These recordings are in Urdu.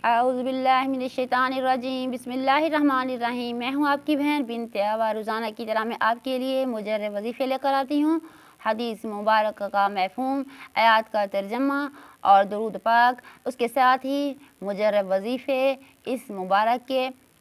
اعوذ باللہ من الشیطان الرجیم بسم اللہ الرحمن الرحیم۔ میں ہوں آپ کی بہن بنت آوا۔ روزانہ کی طرح میں آپ کے لیے مجرب وظیفے لے کر آتی ہوں۔ حدیث مبارک کا مفہوم، آیات کا ترجمہ اور درود پاک، اس کے ساتھ ہی مجرب وظیفے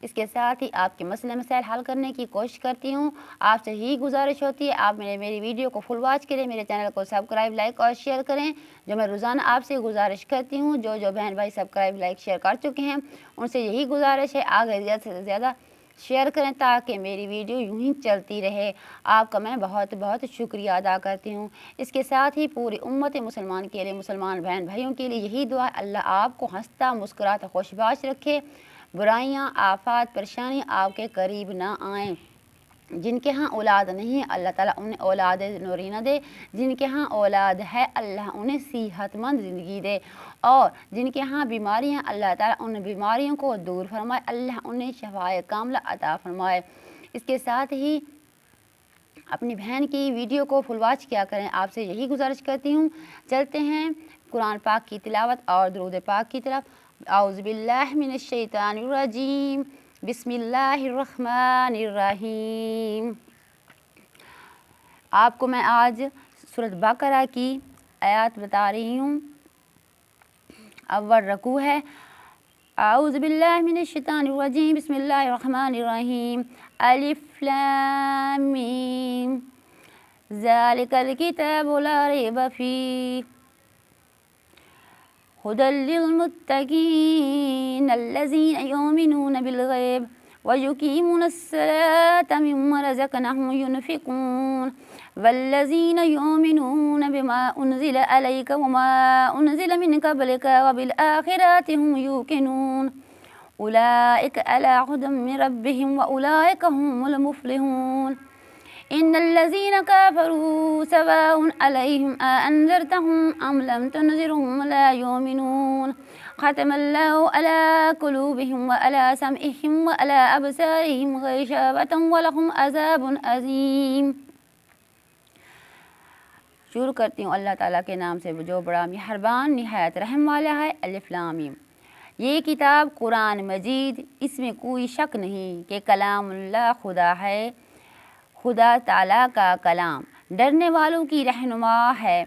اس کے ساتھ ہی آپ کے مسئلے مسائل حل کرنے کی کوشش کرتی ہوں۔ آپ سے یہی گزارش ہوتی ہے آپ میری ویڈیو کو فل واچ کریں، میرے چینل کو سبسکرائب، لائک اور شیئر کریں، جو میں روزانہ آپ سے گزارش کرتی ہوں۔ جو بہن بھائی سبسکرائب، لائک، شیئر کر چکے ہیں ان سے یہی گزارش ہے آگے زیادہ سے زیادہ شیئر کریں تاکہ میری ویڈیو یوں ہی چلتی رہے۔ آپ کا میں بہت بہت شکریہ ادا کرتی ہوں۔ اس کے ساتھ ہی پوری امت مسلمان کے لیے، مسلمان بہن بھائیوں کے لیے یہی دعا، اللہ آپ کو ہنستا مسکراتا خوش باش رکھے، برائیاں، آفات، پریشانی آپ کے قریب نہ آئیں۔ جن کے ہاں اولاد نہیں ہے اللہ تعالیٰ انہیں اولاد نورینہ دے، جن کے ہاں اولاد ہے اللہ انہیں صحت مند زندگی دے، اور جن کے ہاں بیماریاں اللہ تعالیٰ ان بیماریوں کو دور فرمائے، اللہ انہیں شفائے کاملہ عطا فرمائے۔ اس کے ساتھ ہی اپنی بہن کی ویڈیو کو فل واچ کیا کریں، آپ سے یہی گزارش کرتی ہوں۔ چلتے ہیں قرآن پاک کی تلاوت اور درود پاک کی طرف۔ اعوذ باللہ من الشیطان الرجیم بسم اللہ الرحمن الرحیم۔ آپ کو میں آج سورۃ بقرہ کی آیات بتا رہی ہوں۔ اول رکوع ہے۔ اعوذ باللہ من الشیطان الرجیم بسم اللہ الرحمن الرحیم۔ الف لام میم ذالک الکتاب لا ریب فیہ هدى للمتقين الذين يؤمنون بالغيب ويقيمون الصلاة مما رزقناهم ينفقون والذين يؤمنون بما أنزل عليك وما أنزل من قبلك وبالآخرة هم يوقنون أولئك على هدى من ربهم وأولئك هم المفلحون إن الذين كفروا سواء عليهم أأنذرتهم أم لم تنذرهم لا يؤمنون ختم الله على قلوبهم وعلى سمعهم وعلى أبصارهم غشاوة ولهم عذاب عظيم۔ شروع کرتی ہوں اللہ تعالیٰ کے نام سے جو بڑا مہربان نہایت رحم والا ہے۔ الف لام میم۔ یہ کتاب قرآن مجید، اس میں کوئی شک نہیں کہ کلام اللہ خدا ہے، خدا تعالیٰ کا کلام، ڈرنے والوں کی رہنما ہے،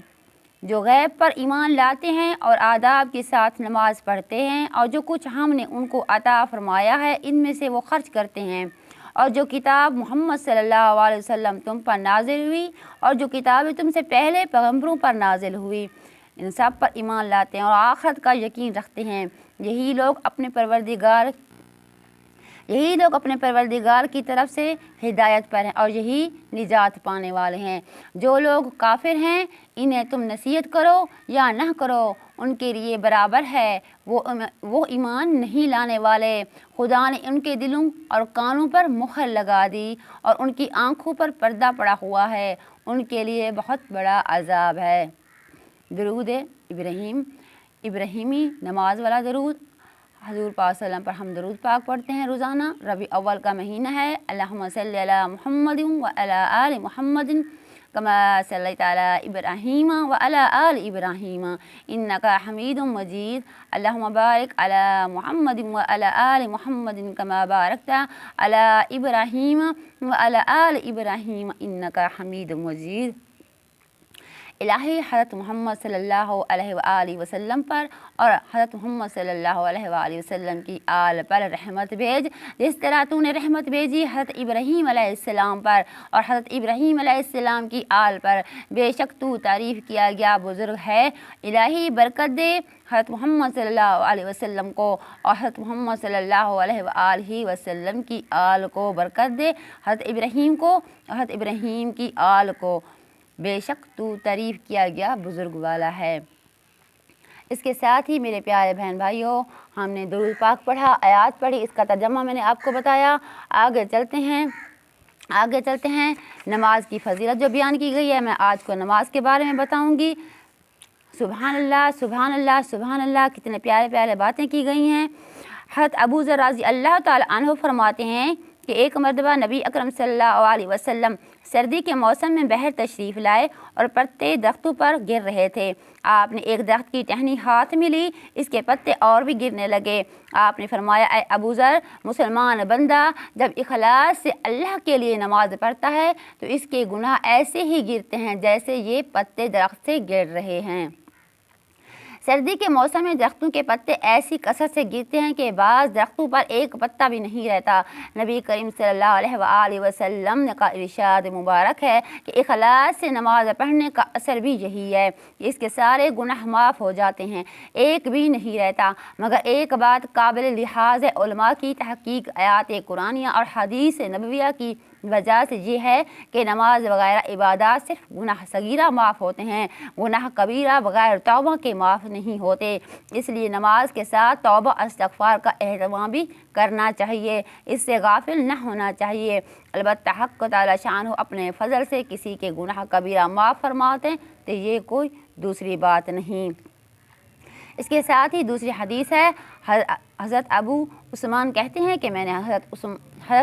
جو غیب پر ایمان لاتے ہیں اور آداب کے ساتھ نماز پڑھتے ہیں، اور جو کچھ ہم نے ان کو عطا فرمایا ہے ان میں سے وہ خرچ کرتے ہیں، اور جو کتاب محمد صلی اللہ علیہ وسلم تم پر نازل ہوئی اور جو کتابیں تم سے پہلے پیغمبروں پر نازل ہوئی ان سب پر ایمان لاتے ہیں اور آخرت کا یقین رکھتے ہیں، یہی لوگ اپنے پروردگار کی طرف سے ہدایت پر ہیں اور یہی نجات پانے والے ہیں۔ جو لوگ کافر ہیں انہیں تم نصیحت کرو یا نہ کرو ان کے لیے برابر ہے، وہ ایمان نہیں لانے والے، خدا نے ان کے دلوں اور کانوں پر مہر لگا دی اور ان کی آنکھوں پر پردہ پڑا ہوا ہے، ان کے لیے بہت بڑا عذاب ہے۔ درود ابراہیمی نماز والا درود۔ حضور پاک صلی اللہ علیہ وسلم پر ہم درود پاک پڑھتے ہیں روزانہ۔ ربیع اول کا مہینہ ہے۔ اللہم صلی علی محمد وعلی آل محمد کما صلیت علی ابراہیم وعلی آل ابراہیم انکا حمید مجید۔ اللہم بارک علی محمد وعلی آل محمد کما بارکت علی ابراہیم وعلی آل ابراہیم انکا حمید مجید۔ الہی حضرت محمد صلی اللہ علیہ وآلہ وسلم پر اور حضرت محمد صلی اللہ علیہ وآلہ وسلم کی آل پر رحمت بھیج، جس طرح تو نے رحمت بھیجی حضرت ابراہیم علیہ السلام پر اور حضرت ابراہیم علیہ السلام کی آل پر، بے شک تو تعریف کیا گیا بزرگ ہے۔ الہی برکت دے حضرت محمد صلی اللہ علیہ وسلم کو اور حضرت محمد صلی اللہ علیہ وآلہ وسلم کی آل کو، برکت دے حضرت ابراہیم کو اور حضرت ابراہیم کی آل کو، بے شک تو تعریف کیا گیا بزرگ والا ہے۔ اس کے ساتھ ہی میرے پیارے بہن بھائیوں ہم نے درود پاک پڑھا، آیات پڑھی، اس کا ترجمہ میں نے آپ کو بتایا۔ آگے چلتے ہیں نماز کی فضیلت جو بیان کی گئی ہے، میں آج کو نماز کے بارے میں بتاؤں گی۔ سبحان اللہ سبحان اللہ سبحان اللہ، کتنے پیارے پیارے باتیں کی گئی ہیں۔ حضرت ابو ذر رضی اللہ تعالی عنہ فرماتے ہیں کہ ایک مرتبہ نبی اکرم صلی اللہ علیہ وسلم سردی کے موسم میں بحر تشریف لائے اور پتے درختوں پر گر رہے تھے۔ آپ نے ایک درخت کی ٹہنی ہاتھ میں لی، اس کے پتے اور بھی گرنے لگے۔ آپ نے فرمایا، اے ابو ذر، مسلمان بندہ جب اخلاص سے اللہ کے لیے نماز پڑھتا ہے تو اس کے گناہ ایسے ہی گرتے ہیں جیسے یہ پتے درخت سے گر رہے ہیں۔ سردی کے موسم میں درختوں کے پتے ایسی کثرت سے گرتے ہیں کہ بعض درختوں پر ایک پتا بھی نہیں رہتا۔ نبی کریم صلی اللہ علیہ وآلہ وسلم کا ارشاد مبارک ہے کہ اخلاص سے نماز پڑھنے کا اثر بھی یہی ہے کہ اس کے سارے گناہ معاف ہو جاتے ہیں، ایک بھی نہیں رہتا۔ مگر ایک بات قابل لحاظ ہے، علماء کی تحقیق آیات قرآنیہ اور حدیث نبویہ کی وجہ سے یہ ہے کہ نماز وغیرہ عبادات صرف گناہ صغیرہ معاف ہوتے ہیں، گناہ کبیرہ بغیر توبہ کے معاف نہیں ہوتے۔ اس لیے نماز کے ساتھ توبہ استغفار کا اہتمام بھی کرنا چاہیے، اس سے غافل نہ ہونا چاہیے۔ البتہ حق تعالی شانہ اپنے فضل سے کسی کے گناہ کبیرہ معاف فرماتے ہیں تو یہ کوئی دوسری بات نہیں۔ اس کے ساتھ ہی دوسری حدیث ہے، حضرت ابو عثمان کہتے ہیں کہ میں نے حضرت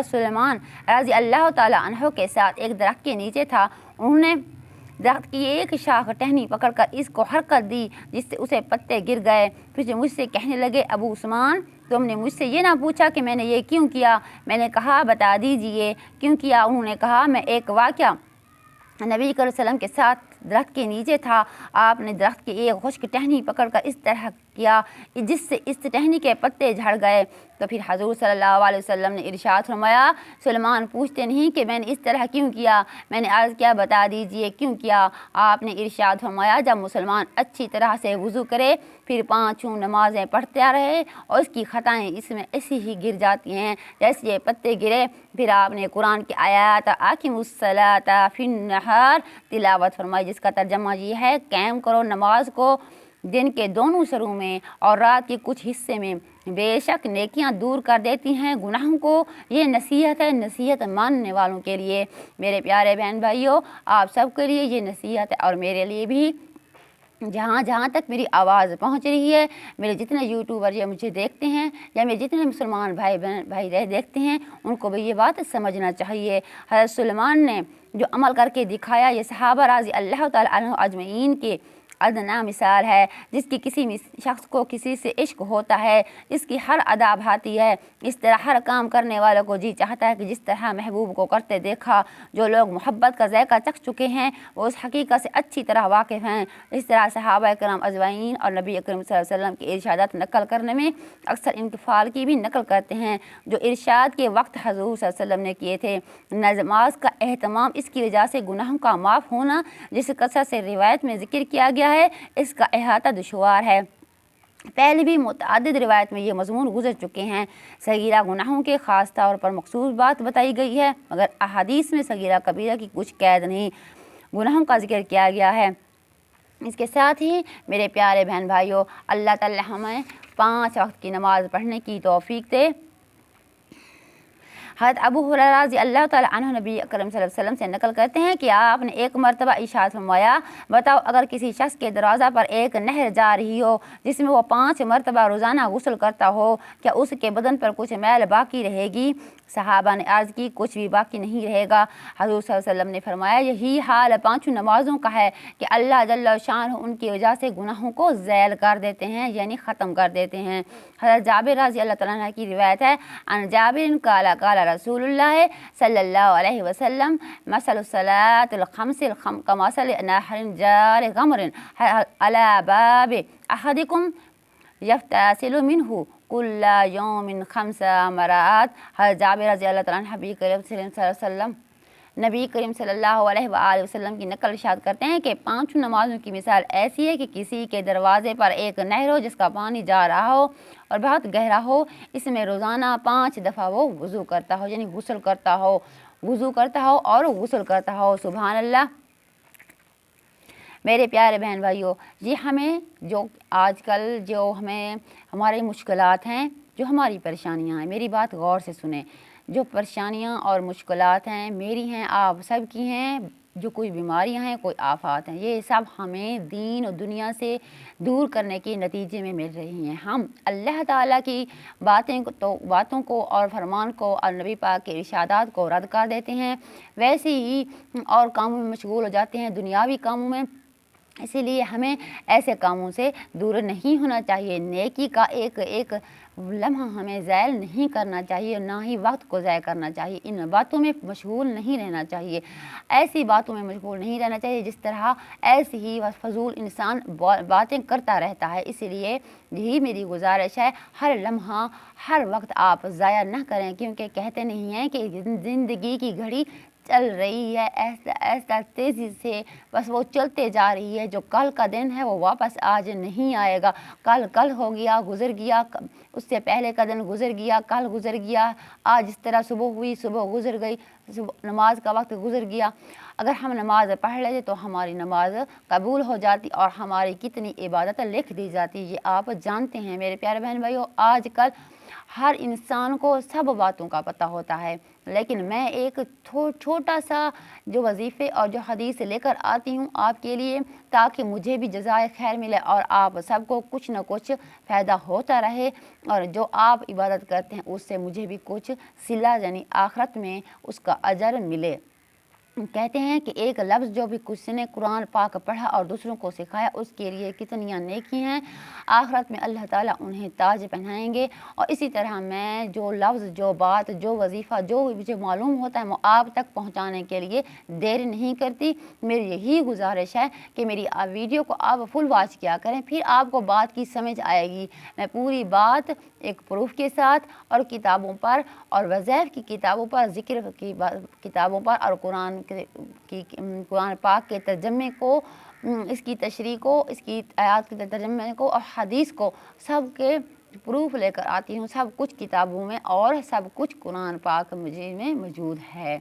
سلیمان رضی اللہ تعالیٰ عنہ کے ساتھ ایک درخت کے نیچے تھا۔ انہوں نے درخت کی ایک شاخ ٹہنی پکڑ کر اس کو حرکت دی جس سے اسے پتے گر گئے۔ پھر مجھ سے کہنے لگے، ابو عثمان، تم نے مجھ سے یہ نہ پوچھا کہ میں نے یہ کیوں کیا؟ میں نے کہا، بتا دیجئے کیوں کیا؟ انہوں نے کہا، میں ایک واقعہ نبی کریم صلی اللہ علیہ وسلم کے ساتھ درخت کے نیچے تھا۔ آپ نے درخت کی ایک خشک ٹہنی پکڑ کر اس طرح کیا جس سے اس ٹہنی کے پتے جھڑ گئے۔ تو پھر حضور صلی اللہ علیہ وسلم نے ارشاد فرمایا، سلیمان پوچھتے نہیں کہ میں نے اس طرح کیوں کیا؟ میں نے عرض کیا، بتا دیجئے کیوں کیا؟ آپ نے ارشاد فرمایا، جب مسلمان اچھی طرح سے وضو کرے، پھر 5 نمازیں پڑھتا رہے اور اس کی خطائیں اس میں ایسی ہی گر جاتی ہیں جیسے یہ پتے گرے۔ پھر آپ نے قرآن کی آیات اقیموا الصلاۃ فی النہار تلاوت فرمائی، جس کا ترجمہ یہ ہے، قائم کرو نماز کو دن کے دونوں سروں میں اور رات کے کچھ حصے میں، بے شک نیکیاں دور کر دیتی ہیں گناہوں کو۔ یہ نصیحت ہے، نصیحت ماننے والوں کے لیے۔ میرے پیارے بہن بھائیوں، آپ سب کے لیے یہ نصیحت ہے اور میرے لیے بھی۔ جہاں جہاں تک میری آواز پہنچ رہی ہے، میرے جتنے یوٹیوبر یہ مجھے دیکھتے ہیں یا میرے جتنے مسلمان بھائی دیکھتے ہیں، ان کو بھی یہ بات سمجھنا چاہیے۔ حضرت سلیمان نے جو عمل کر کے دکھایا، یہ صحابہ رضی اللہ تعالیٰ عنہ اجمعین کے ادنا مثال ہے۔ جس کی کسی شخص کو کسی سے عشق ہوتا ہے، اس کی ہر ادا بھاتی ہے، اس طرح ہر کام کرنے والوں کو جی چاہتا ہے کہ جس طرح محبوب کو کرتے دیکھا۔ جو لوگ محبت کا ذائقہ چکھ چکے ہیں وہ اس حقیقت سے اچھی طرح واقف ہیں۔ اس طرح صحابہ کرام اجمعین اور نبی اکرم صلی اللہ علیہ وسلم کے ارشادات نقل کرنے میں اکثر انتفال کی بھی نقل کرتے ہیں جو ارشاد کے وقت حضور صلی اللہ علیہ وسلم نے کیے تھے۔ نماز کا اہتمام اس کی وجہ سے گناہوں کا معاف ہونا جس کثرت سے روایت میں ذکر کیا گیا ہے، اس کا احاطہ دشوار ہے۔ پہلے بھی متعدد روایت میں یہ مضمون گزر چکے ہیں۔ صغیرہ گناہوں کے خاص طور پر مخصوص بات بتائی گئی ہے، مگر احادیث میں صغیرہ کبیرہ کی کچھ قید نہیں، گناہوں کا ذکر کیا گیا ہے۔ اس کے ساتھ ہی میرے پیارے بہن بھائیوں، اللہ تعالی ہمیں 5 وقت کی نماز پڑھنے کی توفیق دے۔ حضرت ابو ہریرہ رضی اللہ تعالیٰ عنہ نبی اکرم صلی اللہ علیہ وسلم سے نقل کرتے ہیں کہ آپ نے ایک مرتبہ ارشاد فرمایا، بتاؤ اگر کسی شخص کے دروازہ پر ایک نہر جا رہی ہو جس میں وہ 5 مرتبہ روزانہ غسل کرتا ہو، کیا اس کے بدن پر کچھ میل باقی رہے گی؟ صحابہ نے عرض کی، کچھ بھی باقی نہیں رہے گا۔ حضور صلی اللہ علیہ وسلم نے فرمایا، یہی حال 5 نمازوں کا ہے کہ اللہ جل شانہ ان کی وجہ سے گناہوں کو ذیل کر دیتے ہیں، یعنی ختم کر دیتے ہیں۔ حضرت جابر رضی اللہ تعالیٰ عنہ کی روایت ہے، ان جابر قال قال رسول اللہ صلی اللہ علیہ وسلم، مثل الصلاۃ الخمس کمثل نہر جار غمر علی باب احدکم یغتسل منہ کل یوم 5 مرات۔ حضرت جابر رضی اللہ تعالیٰ عنہ نبی کریم صلی اللہ علیہ وآلہ وسلم کی نقل ارشاد کرتے ہیں کہ 5 نمازوں کی مثال ایسی ہے کہ کسی کے دروازے پر ایک نہر ہو جس کا پانی جا رہا ہو اور بہت گہرا ہو، اس میں روزانہ 5 دفعہ وہ وضو کرتا ہو، یعنی غسل کرتا ہو، وضو کرتا ہو اور غسل کرتا ہو۔ سبحان اللہ۔ میرے پیارے بہن بھائیوں، یہ ہمیں جو آج کل جو ہماری مشکلات ہیں، جو ہماری پریشانیاں ہیں، میری بات غور سے سنیں۔ جو پریشانیاں اور مشکلات ہیں، میری ہیں، آپ سب کی ہیں، جو کوئی بیماریاں ہیں، کوئی آفات ہیں، یہ سب ہمیں دین اور دنیا سے دور کرنے کے نتیجے میں مل رہی ہیں۔ ہم اللہ تعالیٰ کی باتوں کو اور فرمان کو اور نبی پاک کے ارشادات کو رد کر دیتے ہیں، ویسے ہی اور کاموں میں مشغول ہو جاتے ہیں، دنیاوی کاموں میں۔ اسی لیے ہمیں ایسے کاموں سے دور نہیں ہونا چاہیے، نیکی کا ایک ایک لمحہ ہمیں ضائع نہیں کرنا چاہیے، نہ ہی وقت کو ضائع کرنا چاہیے، ان باتوں میں مشغول نہیں رہنا چاہیے، ایسی باتوں میں مشغول نہیں رہنا چاہیے جس طرح ایسی ہی فضول انسان باتیں کرتا رہتا ہے۔ اسی لیے یہی میری گزارش ہے، ہر لمحہ ہر وقت آپ ضائع نہ کریں، کیونکہ کہتے نہیں ہیں کہ زندگی کی گھڑی چل رہی ہے ایسا تیزی سے، بس وہ چلتے جا رہی ہے، جو کل کا دن ہے وہ واپس آج نہیں آئے گا، کل ہو گیا، گزر گیا، اس سے پہلے کا دن گزر گیا، کل گزر گیا، آج اس طرح صبح ہوئی، صبح گزر گئی، نماز کا وقت گزر گیا۔ اگر ہم نماز پڑھ لیتے تو ہماری نماز قبول ہو جاتی اور ہماری کتنی عبادت لکھ دی جاتی، یہ آپ جانتے ہیں میرے پیارے بہن بھائیو۔ آج کل ہر انسان کو سب باتوں کا پتہ ہوتا ہے، لیکن میں ایک چھوٹا سا جو وظیفے اور جو حدیث لے کر آتی ہوں آپ کے لیے، تاکہ مجھے بھی جزائے خیر ملے اور آپ سب کو کچھ نہ کچھ فائدہ ہوتا رہے، اور جو آپ عبادت کرتے ہیں اس سے مجھے بھی کچھ صلہ یعنی آخرت میں اس کا اجر ملے۔ کہتے ہیں کہ ایک لفظ جو بھی کسی نے قرآن پاک پڑھا اور دوسروں کو سکھایا، اس کے لیے کتنی نیکی ہیں، آخرت میں اللہ تعالیٰ انہیں تاج پہنائیں گے۔ اور اسی طرح میں جو لفظ، جو بات، جو وظیفہ، جو مجھے معلوم ہوتا ہے وہ آپ تک پہنچانے کے لیے دیر نہیں کرتی۔ میری یہی گزارش ہے کہ میری ویڈیو کو آپ فل واچ کیا کریں، پھر آپ کو بات کی سمجھ آئے گی۔ میں پوری بات ایک پروف کے ساتھ اور کتابوں پر اور وظائف کی کتابوں پر، ذکر کی کتابوں پر اور قرآن پاک کے ترجمے کو، اس کی تشریح کو، اس کی آیات کے ترجمے کو اور حدیث کو، سب کے پروف لے کر آتی ہوں، سب کچھ کتابوں میں اور سب کچھ قرآن پاک میں موجود ہے۔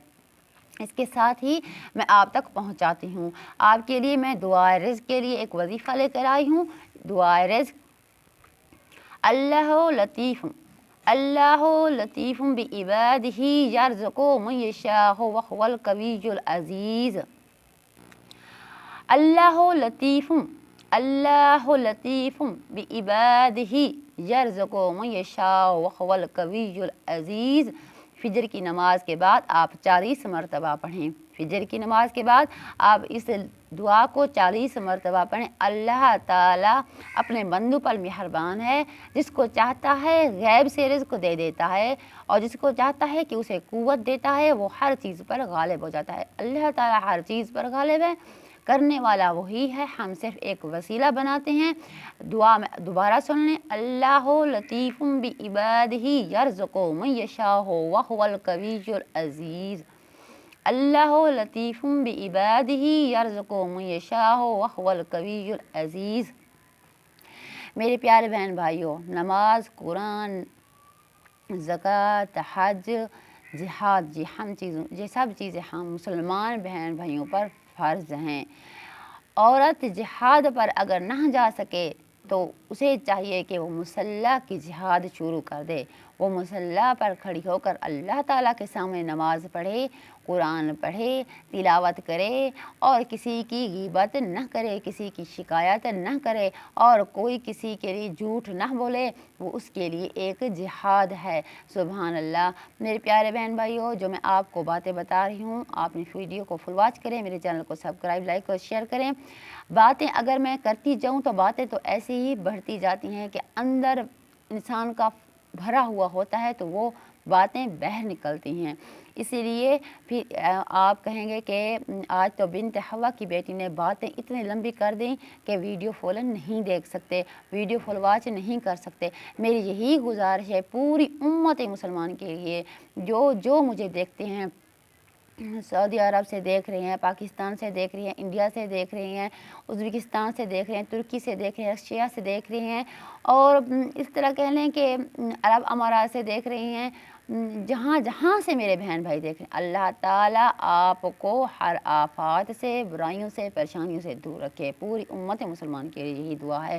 اس کے ساتھ ہی میں آپ تک پہنچاتی ہوں۔ آپ کے لیے میں دعائے رزق کے لیے ایک وظیفہ لے کر آئی ہوں۔ دعائے رزق: اللہ لطیف بعبادہ یرزق من یشاء وہو القوی العزیز۔ اللہ لطیف بعبادہ یرزق من یشاء وہو القوی العزیز۔ فجر کی نماز کے بعد آپ 40 مرتبہ پڑھیں۔ فجر کی نماز کے بعد آپ اس دعا کو 40 مرتبہ پڑھیں۔ اللہ تعالیٰ اپنے بندوں پر مہربان ہے، جس کو چاہتا ہے غیب سے رزق دے دیتا ہے، اور جس کو چاہتا ہے کہ اسے قوت دیتا ہے، وہ ہر چیز پر غالب ہو جاتا ہے۔ اللہ تعالیٰ ہر چیز پر غالب ہے، کرنے والا وہی ہے، ہم صرف ایک وسیلہ بناتے ہیں۔ دعا میں دوبارہ سن لیں: اللہ لطیف بعبادہ یرزق من یشاء وہو القوی العزیز۔ اللہ لطیف بعبادہ یرزق من یشاء وہو القوی العزیز۔ میرے پیارے بہن بھائیوں، نماز، قرآن، زکوٰۃ، حج، جہاد، یہ سب چیزیں ہم مسلمان بہن بھائیوں پر فرض ہیں۔ عورت جہاد پر اگر نہ جا سکے تو اسے چاہیے کہ وہ مسلح کی جہاد شروع کر دے، وہ مسلح پر کھڑی ہو کر اللہ تعالیٰ کے سامنے نماز پڑھے، قرآن پڑھے، تلاوت کرے، اور کسی کی غیبت نہ کرے، کسی کی شکایت نہ کرے، اور کوئی کسی کے لیے جھوٹ نہ بولے، وہ اس کے لیے ایک جہاد ہے۔ سبحان اللہ۔ میرے پیارے بہن بھائیوں، جو میں آپ کو باتیں بتا رہی ہوں، آپ نے ویڈیو کو فل واچ کریں، میرے چینل کو سبسکرائب، لائک اور شیئر کریں۔ باتیں اگر میں کرتی جاؤں تو باتیں تو ایسے ہی بڑھتی جاتی ہیں کہ اندر انسان کا بھرا ہوا ہوتا ہے تو وہ باتیں باہر نکلتی ہیں۔ اسی لیے پھر آپ کہیں گے کہ آج تو بنت حوا کی بیٹی نے باتیں اتنی لمبی کر دیں کہ ویڈیو فل نہیں دیکھ سکتے، ویڈیو فل واچ نہیں کر سکتے۔ میری یہی گزارش ہے پوری امت مسلمان کے لیے، جو مجھے دیکھتے ہیں، سعودی عرب سے دیکھ رہے ہیں، پاکستان سے دیکھ رہے ہیں، انڈیا سے دیکھ رہے ہیں، ازبکستان سے دیکھ رہے ہیں، ترکی سے دیکھ رہے ہیں، رشیا سے دیکھ رہے ہیں، اور اس طرح کہہ لیں کہ عرب امارات سے دیکھ رہے ہیں، جہاں سے میرے بہن بھائی دیکھ رہے ہیں، اللہ تعالیٰ آپ کو ہر آفات سے، برائیوں سے، پریشانیوں سے دور رکھے۔ پوری امت مسلمان کے لیے یہی دعا ہے۔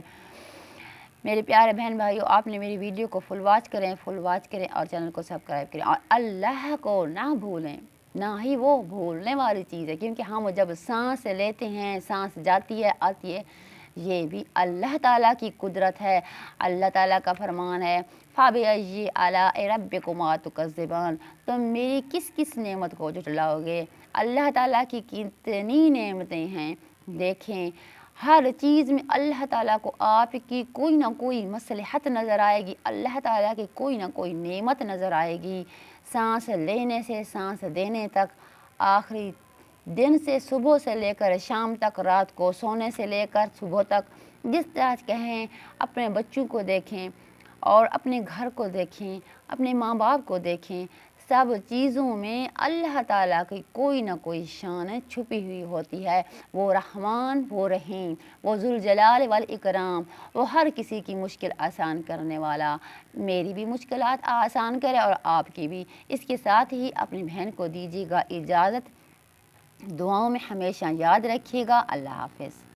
میرے پیارے بہن بھائیوں، آپ نے میری ویڈیو کو فل واچ کریں اور چینل کو سبسکرائب کریں، اور اللہ کو نہ بھولیں۔ نہ ہی وہ بھولنے والی چیز ہے، کیونکہ ہم جب سانس لیتے ہیں، سانس جاتی ہے آتی ہے، یہ بھی اللہ تعالیٰ کی قدرت ہے۔ اللہ تعالیٰ کا فرمان ہے فَبِأَيِّ آلَاءِ رَبِّكُمَا تُكَذِّبَانِ، تم میری کس کس نعمت کو جھٹلاؤ گے۔ اللہ تعالیٰ کی کتنی نعمتیں ہیں، دیکھیں ہر چیز میں اللہ تعالیٰ کو آپ کی کوئی نہ کوئی مصلحت نظر آئے گی، اللہ تعالیٰ کی کوئی نہ کوئی نعمت نظر آئے گی۔ سانس لینے سے سانس دینے تک، آخری دن سے صبح سے لے کر شام تک، رات کو سونے سے لے کر صبح تک، جس طرح کہیں اپنے بچوں کو دیکھیں اور اپنے گھر کو دیکھیں، اپنے ماں باپ کو دیکھیں، سب چیزوں میں اللہ تعالیٰ کی کوئی نہ کوئی شان چھپی ہوئی ہوتی ہے۔ وہ رحمان، وہ رحیم، وہ ذوالجلال والاکرام، وہ ہر کسی کی مشکل آسان کرنے والا، میری بھی مشکلات آسان کرے اور آپ کی بھی۔ اس کے ساتھ ہی اپنی بہن کو دیجیے گا اجازت، دعاؤں میں ہمیشہ یاد رکھیے گا۔ اللہ حافظ۔